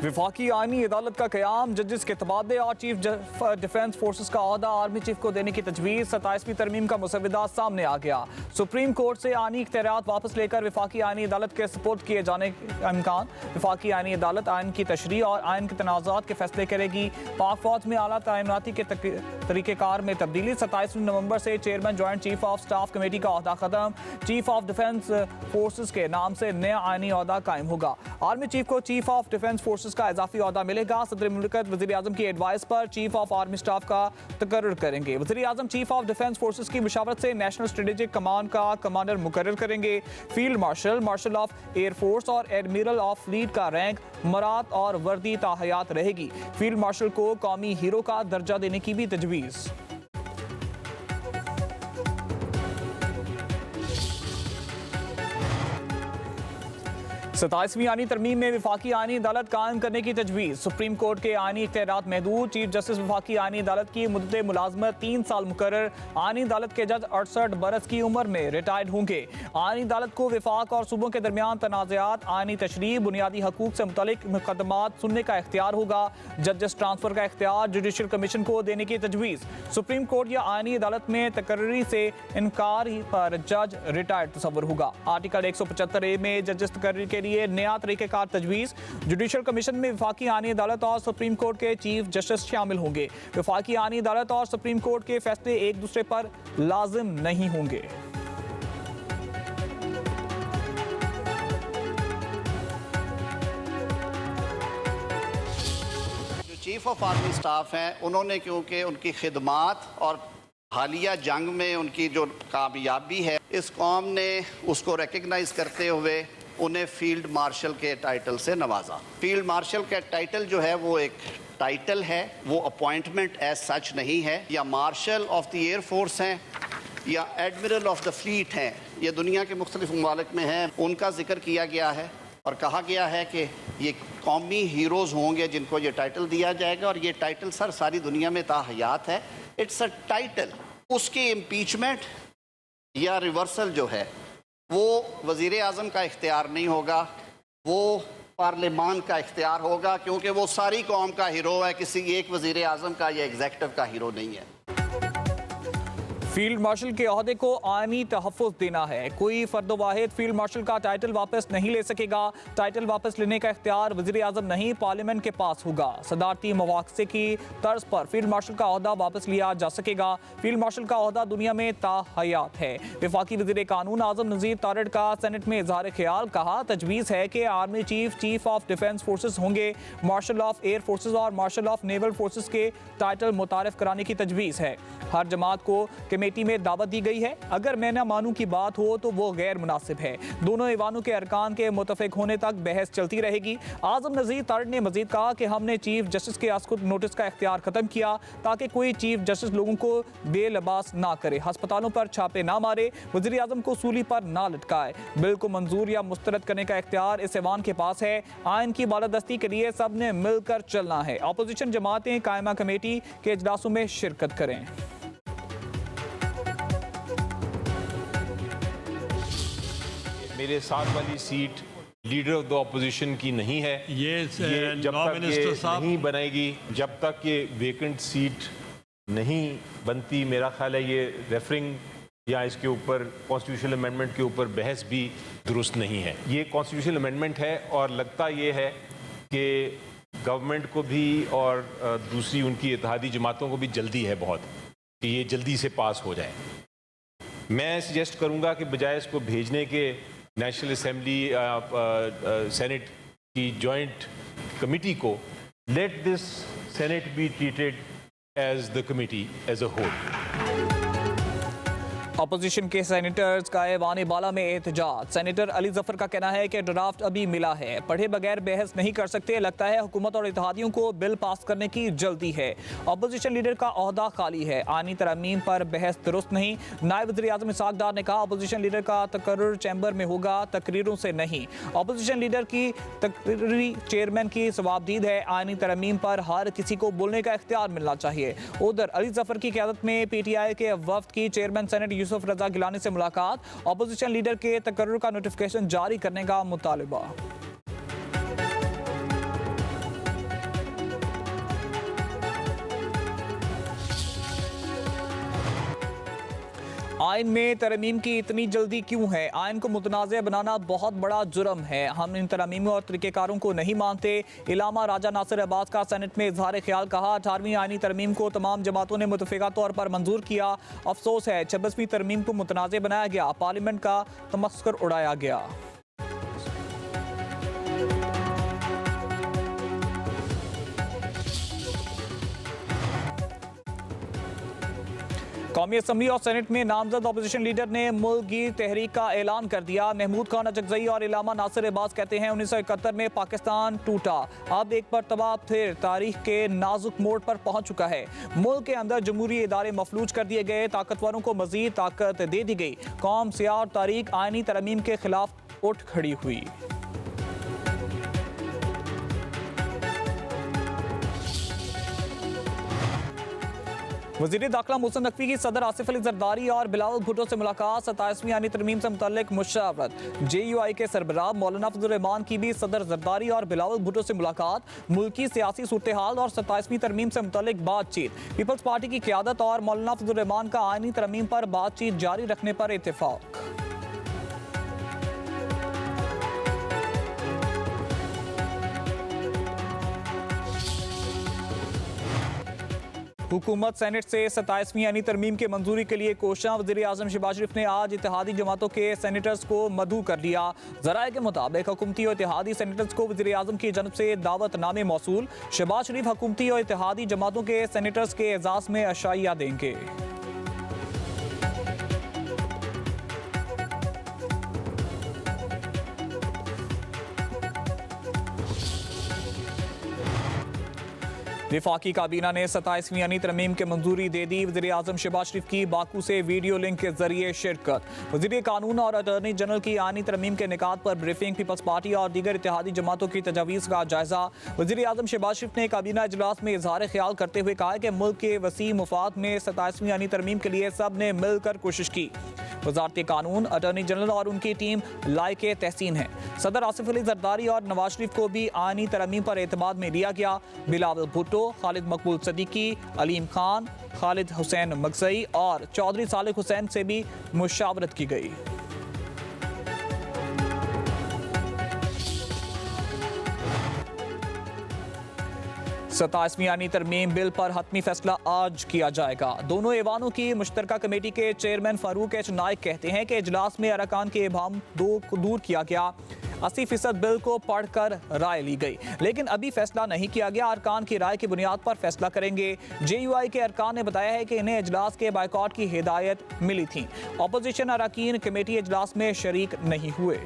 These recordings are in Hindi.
विफाकी आईनी अदालत का क़याम, जजेस के तबादले और चीफ डिफेंस फोर्सेस का ओहदा आर्मी चीफ को देने की तजवीज़। 27वीं तरमीम का मुसविदा सामने आ गया। सुप्रीम कोर्ट से आईनी इख्तियारात वापस लेकर विफाकी आईनी अदालत के सपुर्द किए जाने का इम्कान। विफाकी आईनी अदालत आइन की तशरीह और आइन के तनाज़ात के फैसले करेगी। पाक फौज में आला तैनाती के तरीक़ेकार में तब्दीली। 27 नवंबर से chairman joint chief of staff committee का ओहदा खत्म। चीफ ऑफ डिफेंस फोर्सेस के नाम से नया आईनी ओहदा कायम होगा। आर्मी चीफ को चीफ ऑफ डिफेंस फोर्सेस का इजाफी ओहदा मिलेगा। सदर मुमलिकत वज़ीर आज़म की एडवाइस पर चीफ ऑफ आर्मी स्टाफ का तकर्रुर करेंगे। वज़ीर आज़म चीफ ऑफ डिफेंस फोर्सेस की मुशावरत से नेशनल स्ट्रेटेजिक कमांड का कमांडर मुकर्रर करेंगे। Field marshal, marshal of air force और एडमिरल ऑफ फ्लीट का रैंक, मरात और वर्दी ताहयात रहेगी। फील्ड मार्शल को कौमी हीरो का दर्जा देने की भी तजवीज़। सताईसवीं आईनी तरमीम में विफाकी आईनी अदालत कायम करने की तजवीज़। सुप्रीम कोर्ट के आईनी इख्तियारात महदूद। चीफ जस्टिस विफाकी आईनी अदालत की मुद्दत मुलाजमत 3 साल मुकर्रर। आईनी अदालत के जज 68 बरस की उम्र में रिटायर्ड होंगे। आईनी अदालत को विफाक और सूबों के दरमियान तनाज़ात, आईनी तशरीह, बुनियादी हकूक से मुतल्लिक मुकदमात सुनने का इख्तियार होगा। जजेस ट्रांसफर का इख्तियार जुडिशल कमीशन को देने की तजवीज़। सुप्रीम कोर्ट या आईनी अदालत में तकर्री से इनकार पर जज रिटायर्ड तस्वर होगा। आर्टिकल 175A में जजेस तकर्री के लिए नया तरीक़ेकार तजवीज़। जुडिशल कमीशन में विफाकी आईनी अदालत और सुप्रीम कोर्ट के चीफ जस्टिस शामिल होंगे। विफाकी आईनी अदालत और सुप्रीम कोर्ट के फैसले एक दूसरे पर लाजिम नहीं होंगे। जो चीफ ऑफ आर्मी स्टाफ हैं, उन्होंने क्योंकि उनकी खिदमात और हालिया जंग में उनकी जो कामयाबी है, इस कौम ने उसको रिकग्नाइज करते हुए उन्हें फील्ड मार्शल के टाइटल से नवाजा। फील्ड मार्शल का टाइटल जो है वो एक टाइटल है, वो अपॉइंटमेंट एज सच नहीं है। या marshal of the air force हैं या एडमिरल ऑफ द फ्लीट हैं, ये दुनिया के मुख्तलिफ ममालिक में हैं, उनका जिक्र किया गया है और कहा गया है कि ये कौमी हीरोज़ होंगे जिनको ये टाइटल दिया जाएगा। और ये टाइटल सर सारी दुनिया में ताहयात है। It's a title. उसकी इम्पीचमेंट या रिवर्सल जो है वो वज़ीर आज़म का इख्तियार नहीं होगा, वो पार्लियामान का इख्तियार होगा, क्योंकि वो सारी कौम का हीरो है, किसी एक वज़ीर आज़म का या एग्जेक्टिव का हीरो नहीं है। फील्ड मार्शल के ओहदे को आईनी तहफ़्फ़ुज़ देना है। कोई फर्द वाहिद फील्ड मार्शल का टाइटल वापस नहीं ले सकेगा। टाइटल वापस लेने का इख्तियार वज़ीर आज़म नहीं, पार्लियामेंट के पास होगा। सदारती मवाक़से की तर्ज पर फील्ड मार्शल का ओहदा वापस लिया जा सकेगा। फील्ड मार्शल का ओहदा दुनिया में ताहयात है। वफाकी वज़ीर कानून आज़म नज़ीर तारड़ का सेनेट में इज़हार ख्याल। कहा, तजवीज़ है कि army chief chief of defence forces होंगे। मार्शल ऑफ एयर फोर्सेस और मार्शल ऑफ नेवल फोर्सेस के टाइटल मुतारिफ कराने की तजवीज़ है। हर जमात को कमेटी में दावत दी गई है। अगर मैं ना मानूं की बात हो तो वो गैर मुनासिब है। दोनों ईवानों के अरकान के मुतफिक होने तक बहस चलती रहेगी। आज़म नज़ीर तारड़ ने मजीद कहा कि हमने चीफ जस्टिस के अस्कुत नोटिस का इख्तियार ख़त्म किया ताकि कोई चीफ जस्टिस लोगों को बेलबास ना करे, हस्पतालों पर छापे ना मारे, वज़ीर आज़म को सूली पर ना लटकाए। बिल को मंजूर या मुस्तरद करने का इख्तियार इस ऐवान के पास है। आइन की बालादस्ती के लिए सब ने मिलकर चलना है। अपोजिशन जमातें कायमा कमेटी के इजलासों में शिरकत करें। मेरे साथ वाली seat leader of the opposition की नहीं है। ये जब तक ये नहीं बनाएगी, जब तक ये वेकेंट सीट नहीं बनती, मेरा ख्याल है ये रेफरिंग या इसके ऊपर कॉन्स्टिट्यूशनल अमेंडमेंट के ऊपर बहस भी दुरुस्त नहीं है। ये कॉन्स्टिट्यूशनल अमेंडमेंट है और लगता ये है कि गवर्नमेंट को भी और दूसरी उनकी इत्तेहादी जमातों को भी जल्दी है बहुत कि ये जल्दी से पास हो जाए। मैं सजेस्ट करूँगा कि बजाय इसको भेजने के नेशनल असेंबली सेनेट की जॉइंट कमेटी को, let this senate be treated as the committee as a whole. Opposition के सेनेटर्स का ऐवान बाला में एहतजाज। सेनेटर अली जफर का कहना है कि ड्राफ्ट अभी मिला है, पढ़े बगैर बहस नहीं कर सकते। लगता है हुकूमत और इत्तेहादियों को बिल पास करने की जल्दी है। अपोजिशन लीडर का ओहदा खाली है। आईनी तरमीम पर बहस दुरुस्त नहीं। नायब वज़ीर आज़म इसहाक डार ने कहा, अपोजिशन लीडर का तकर्रुर चैम्बर में होगा, तकरीरों से नहीं। अपोजिशन लीडर की तकरीरी चेयरमैन की सवाबदीद है। आईनी तरमीम पर हर किसी को बोलने का इख्तियार मिलना चाहिए। उधर अली जफर की क़यादत में PTI के वफ्द की चेयरमैन सेनेट यूसुफ रजा गिलानी से मुलाकात। अपोजिशन लीडर के तकर्रुर का नोटिफिकेशन जारी करने का मुतालबा। आइन में तरमीम की इतनी जल्दी क्यों है? आइन को मुतनाज़ बनाना बहुत बड़ा जुर्म है। हम इन तरमीमों और तरीक़ेकारों को नहीं मानते। इलामा राजा नासिर अब्बास का सेनेट में इजहार ख्याल। कहा 18वीं आइनी तरमीम को तमाम जमातों ने मुतफ़िक़ा तौर पर मंजूर किया। अफसोस है 26वीं तरमीम को मुतनाज़ बनाया गया, पार्लियामेंट का तमस्खुर उड़ाया गया। कौमी असम्बली और सेनेट में नामजद अपोजिशन लीडर ने मुल्क गिर तहरीक का ऐलान कर दिया। महमूद खान अजगज़ई और इलामा नासिर अब्बास कहते हैं 1971 में पाकिस्तान टूटा, अब एक मरतबा फिर तारीख के नाजुक मोड़ पर पहुंच चुका है। मुल्क के अंदर जमहूरी इदारे मफलूज कर दिए गए, ताकतवरों को मजीद ताकत दे दी गई। कौम, सियाह और तारीख आइनी तरमीम के खिलाफ उठ खड़ी हुई। वज़ीर दाखिला मोहसिन नकवी की सदर आसिफ अली जरदारी और बिलावल भुट्टो से मुलाकात। 27वीं आइनी तरमीम से मुतल्लिक मुशावरत। JUI के सरबराह मौलाना फजल रहमान की भी सदर जरदारी और बिलावल भुट्टो से मुलाकात। मुल्की सियासी सूरत हाल और 27वीं तरमीम से मुतल्लिक बातचीत। पीपल्स पार्टी की क़यादत और मौलाना फजल रहमान का आइनी तरमीम पर बातचीत जारी रखने पर इत्तेफाक। हुकूमत सेनेट से 27वीं यानी तरमीम के मंजूरी के लिए कोशां। वज़ीर आज़म शहबाज शरीफ ने आज इत्तेहादी जमातों के सेनेटर्स को मदऊ कर लिया। ज़राए के मुताबिक हुकूमती और इत्तेहादी सेनेटर्स को वज़ीर आज़म की जानब से दावत नामे मौसूल। शहबाज शरीफ हुकूमती और इत्तेहादी जमातों के सेनेटर्स के एजाज़ में अशाइया देंगे। वफाकी काबीना ने 27वीं यानी तरमीम के मंजूरी दे दी। वज़ीर आज़म शहबाज शरीफ की बाकू से वीडियो लिंक के जरिए शिरकत। वज़ीर कानून और अटॉर्नी जनरल की आइनी तरमीम के निकात पर ब्रीफिंग। पीपल्स पार्टी और दीगर इत्तेहादी जमातों की तजावीज़ का जायजा। वज़ीर आज़म शहबाज शरीफ ने काबीना इजलास में इजहार ख्याल करते हुए कहा कि मुल्क के वसी मुफाद में 27वीं यानी तरमीम के लिए सब ने मिलकर कोशिश की। वज़ारत कानून, अटॉर्नी जनरल और उनकी टीम लायके तहसीन है। सदर आसिफ अली जरदारी और नवाज शरीफ को भी आइनी तरमीम पर एतमाद में लिया गया। बिलावल भुट्टो, खालिद मकबूल सदीकी, अलीम खान, खालिद हुसैन मगसई और चौधरी सालिक हुसैन से भी मुशावरत की गई। सताईसवीं यानी तरमीम बिल पर हतमी फैसला आज किया जाएगा। दोनों ऐवानों की मुश्तरका कमेटी के चेयरमैन फारूक एच नाइक कहते हैं कि इजलास में अरकान के इबाम दूर किया गया। 80% बिल को पढ़कर राय ली गई, लेकिन अभी फैसला नहीं किया गया। अरकान की राय की बुनियाद पर फैसला करेंगे। JUI के अरकान ने बताया है कि इन्हें इजलास के बायकॉट की हिदायत मिली थी। अपोजिशन अरकान कमेटी इजलास में शरीक नहीं हुए।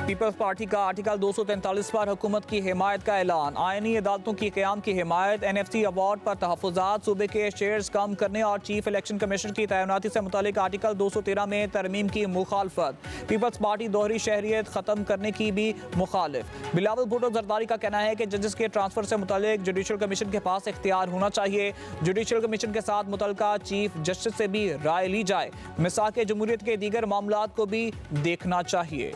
पीपल्स पार्टी का आर्टिकल 243 पर हुकूमत की हिमायत का ऐलान। आइनी अदालतों की क़याम की हिमायत। NFC अवार्ड पर तहफ़्फ़ुज़ात, सूबे के शेयर्स कम करने और चीफ इलेक्शन कमीशन की तैनाती से मुतालिक आर्टिकल 213 में तरमीम की मुखालफत। पीपल्स पार्टी दोहरी शहरियत ख़त्म करने की भी मुखालिफ। बिलावल भुट्टो जरदारी का कहना है कि जजेस के ट्रांसफ़र से मुतालिक जुडिशल कमीशन के पास इख्तियार होना चाहिए। जुडिशल कमीशन के साथ मुतल्लिका चीफ जस्टिस से भी राय ली जाए। मिसाक जमहूरियत के दीगर मामलात को भी देखना चाहिए।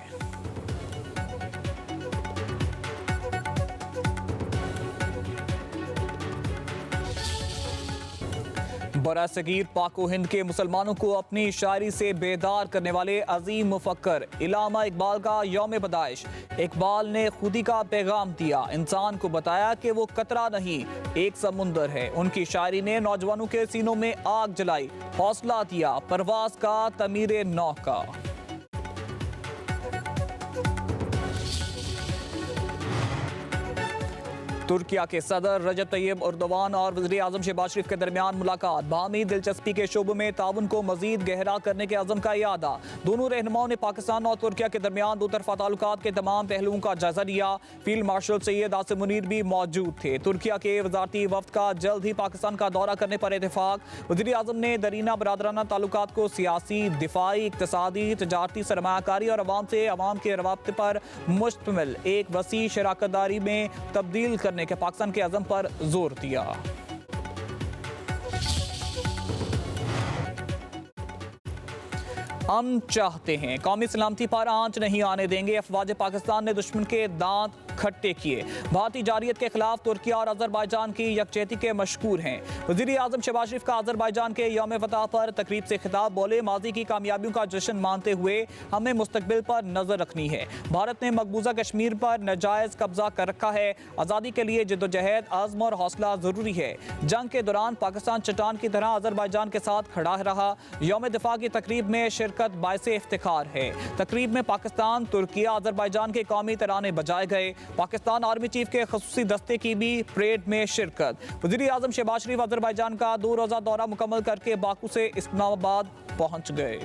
बरासगीर पाको हिंद के मुसलमानों को अपनी शायरी से बेदार करने वाले अजीम मुफक्कर इलामा इकबाल का यौम पैदाइश। इकबाल ने खुदी का पैगाम दिया, इंसान को बताया कि वो कतरा नहीं एक समुंदर है। उनकी शायरी ने नौजवानों के सीनों में आग जलाई, हौसला दिया परवाज का, तमीरे नौ का। तुर्किया के सदर रजब तैयब एर्दोगान और वज़ीर आज़म शहबाज शरीफ के दरमियान मुलाकात। बाहमी दिलचस्पी के शोबों में ताउन को मजीद गहरा करने के अज़म का इरादा। दोनों रहनुमाओं ने पाकिस्तान और तुर्किया के दरमियान दो तरफा ताल्लुकात के तमाम पहलुओं का जायजा लिया। फील्ड मार्शल सैयद आसिम मुनीर भी मौजूद थे। तुर्किया के वज़ारती वफ़द का जल्द ही पाकिस्तान का दौरा करने पर इत्तेफाक। वज़ीर आज़म ने दरीना बरादराना ताल्लुकात को सियासी, दिफाई, इक़्तिसादी, तजारती, सरमायाकारी और अवाम से अवाम के रवाबते पर मुश्तमिल एक वसी शराकतदारी में तब्दील करने के पाकिस्तान के अज़म पर जोर दिया। हम चाहते हैं कौमी सलामती पर आंच नहीं आने देंगे। अफवाज पाकिस्तान ने दुश्मन के दांत इकट्ठे किए। भारतीय जारियत के खिलाफ तुर्की और अजरबैजान की यकजहती के मशकूर हैं। वज़ीर आज़म शहबाज शरीफ का अजरबैजान के यौम फतह पर तकरीब से खिताब, बोले माजी की कामयाबियों का जश्न मानते हुए हमें मुस्तकबिल पर नजर रखनी है। भारत ने मकबूजा कश्मीर पर नाजायज कब्जा कर रखा है। आज़ादी के लिए जद्दोजहद, आज़म और हौसला जरूरी है। जंग के दौरान पाकिस्तान चट्टान की तरह अजरबैजान के साथ खड़ा रहा। यौम दिफा की तकरीब में शिरकत बायसे इफ्तिखार है। तकरीब में पाकिस्तान, तुर्की, अजरबैजान के कौमी तराने बजाए गए। पाकिस्तान आर्मी चीफ के खसूसी दस्ते की भी परेड में शिरकत। वज़ीर आज़म शहबाज शरीफ अजरबैजान का 2 रोज़ा दौरा मुकम्मल करके बाकू से इस्लामाबाद पहुंच गए।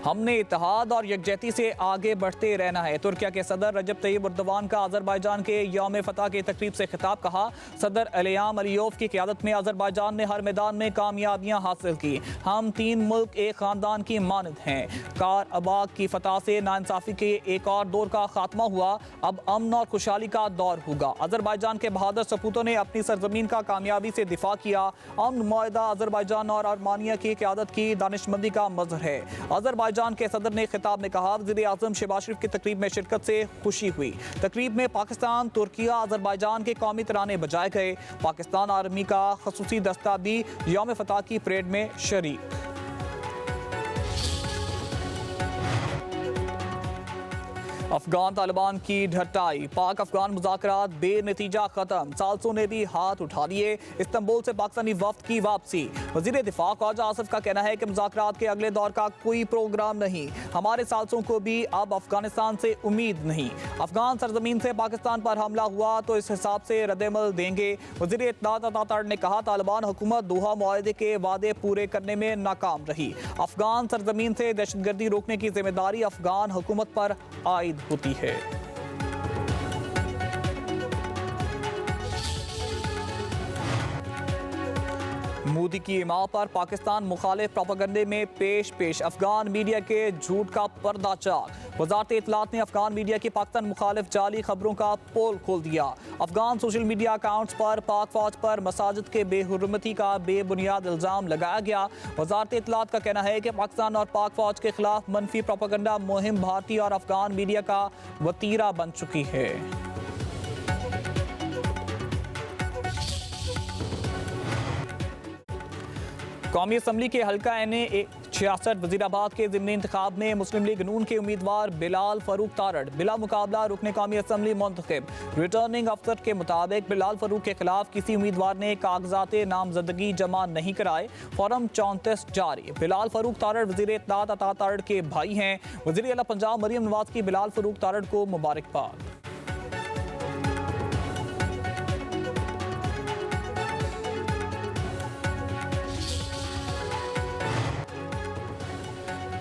हमने इत्तेहाद और यकजहती से आगे बढ़ते रहना है। तुर्किया के सदर रजब तैयब एर्दोगान का अजरबैजान के यौम फतह की तकरीब से खिताब, कहा सदर इल्हाम अलियोव की क़यादत में अजरबैजान ने हर मैदान में कामयाबियां हासिल की। हम 3 मुल्क एक ख़ानदान की मानद हैं। कार-अबाग की फतह से नाइंसाफ़ी के एक और दौर का खात्मा हुआ। अब अमन और खुशहाली का दौर होगा। अजरबैजान के बहादुर सपूतों ने अपनी सरजमीन का कामयाबी से दिफा किया। अमन मुआहदा अजरबैजान और आर्मानिया की क़यादत की दानिशमंदी का मज़हर है। अजरबैजान के सदर ने खिताब में कहा, वज़ीर आज़म शहबाज शरीफ की तकरीब में शिरकत से खुशी हुई। तकरीब में पाकिस्तान, तुर्किया, अजरबैजान के कौमी तराने बजाए गए। पाकिस्तान आर्मी का खसूसी दस्ता भी यौम फतह की परेड में शरीक। अफगान तालिबान की ढटाई, पाक अफगान मुज़ाकरात बेनतीजा खत्म। साल्सों ने भी हाथ उठा लिए। इस्तांबुल से पाकिस्तानी वफ्द की वापसी। वज़ीर दिफा ख्वाजा आसिफ का कहना है कि मुज़ाकरात के अगले दौर का कोई प्रोग्राम नहीं। हमारे साल्सों को भी अब अफगानिस्तान से उम्मीद नहीं। अफगान सरजमीन से पाकिस्तान पर हमला हुआ तो इस हिसाब से रद्द-ए-अमल देंगे। वज़ीर इत्तलात अता ताड़ ने कहा, तालिबान हुकूमत दोहा मुआहदे के वादे पूरे करने में नाकाम रही। अफगान सरजमीन से दहशतगर्दी रोकने की जिम्मेदारी अफगान हुकूमत पर आयद होती है। मोदी की इमाम पर पाकिस्तान मुखालिफ प्रोपेगेंडे में पेश अफगान मीडिया के झूठ का पर्दा चाक। वजारत इत्तलात ने अफगान मीडिया की पाकिस्तान मुखालिफ जाली खबरों का पोल खोल दिया। अफगान सोशल मीडिया अकाउंट्स पर पाक फौज पर मसाजिद के बेहुरमती का बेबुनियाद इल्ज़ाम लगाया गया। वजारत इत्तलात का कहना है कि पाकिस्तान और पाक फौज के खिलाफ मनफी प्रोपेगेंडा मुहिम भारतीय और अफगान मीडिया का वतीरा बन चुकी है। कौमी असम्बली के हल्का NA 66 वजीराबाद के ज़िमनी इंतखाब में मुस्लिम लीग नून के उम्मीदवार बिलाल फारूक तारड़ बिला मुकाबला रुकने कौमी असम्बली मुंतखब। रिटर्निंग अफसर के मुताबिक बिलाल फारूक के खिलाफ किसी उम्मीदवार ने कागजात नामजदगी जमा नहीं कराए। फॉर्म 34 जारी। बिलाल फारूक तारड़ वज़ीर इत्तलात अता तारड़ के भाई हैं। वज़ीर आला पंजाब मरियम नवाज की बिलाल फारूक तारड़ को मुबारकबाद।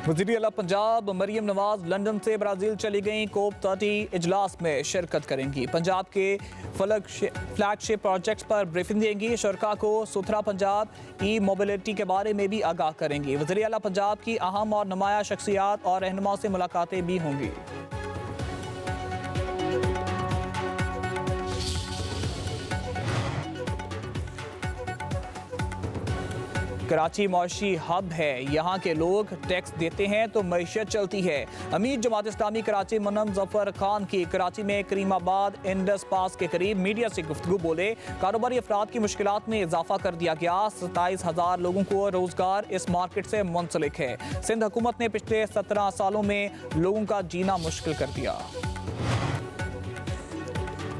वज़ीर आला पंजाब मरियम नवाज लंदन से ब्राज़ील चली गई। COP30 इजलास में शिरकत करेंगी। पंजाब के फ्लैगशिप प्रोजेक्ट्स पर ब्रीफिंग देंगी। शरका को सुथरा पंजाब, ई-मोबिलिटी के बारे में भी आगाह करेंगी। वज़ीर आला पंजाब की अहम और नुमाया शख्सियात और रहनुमाओं से मुलाकातें भी होंगी। कराची मौशी हब है। यहाँ के लोग टैक्स देते हैं तो मईशत चलती है। अमीर जमात इस्लामी कराची मुन्नम जफर खान की कराची में करीमाबाद इंडस पास के करीब मीडिया से गुफ्तगू बोले, कारोबारी अफराद की मुश्किलात में इजाफा कर दिया गया। 27,000 लोगों को रोजगार इस मार्केट से मुंसलिक है। सिंध हुकूमत ने पिछले 17 सालों में लोगों का जीना मुश्किल कर दिया।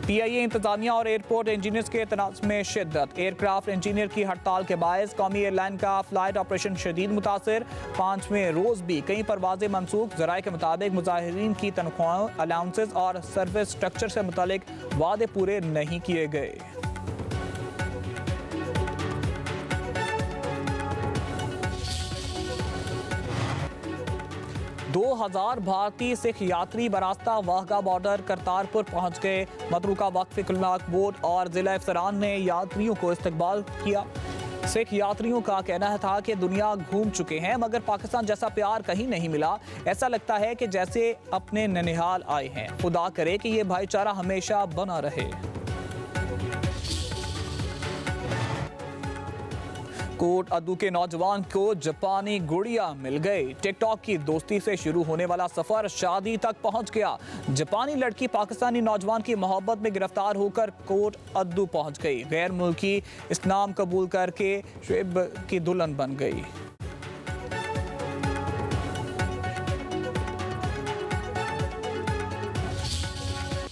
PIA इंतजामिया और एयरपोर्ट इंजीनियर्स के तनाज़ में शिद्दत। एयरक्राफ्ट इंजीनियर की हड़ताल के बायस कौमी एयरलाइन का फ्लाइट ऑपरेशन शदीद मुतासर। 5वें रोज़ भी कई परवाजें मनसूख। ज़राए के मुताबिक मुजाहिरीन की तनख्वाहों, अलाउंसेस और सर्विस स्ट्रक्चर से मुतालिक वादे पूरे नहीं किए गए। 2000 भारतीय सिख यात्री बरास्ता वाघा बॉर्डर करतारपुर पहुंच गए। मतरूका वक्फ खुलनाक बोर्ड और जिला अफसरान ने यात्रियों को इस्तकबाल किया। सिख यात्रियों का कहना था कि दुनिया घूम चुके हैं मगर पाकिस्तान जैसा प्यार कहीं नहीं मिला। ऐसा लगता है कि जैसे अपने ननिहाल आए हैं। खुदा करे कि ये भाईचारा हमेशा बना रहे। कोट अद्दू के नौजवान को जापानी गुड़िया मिल गई। टिकटॉक की दोस्ती से शुरू होने वाला सफर शादी तक पहुंच गया। जापानी लड़की पाकिस्तानी नौजवान की मोहब्बत में गिरफ्तार होकर कोट अद्दू पहुंच गई। गैर मुल्की इस्लाम कबूल करके शुएब की दुल्हन बन गई।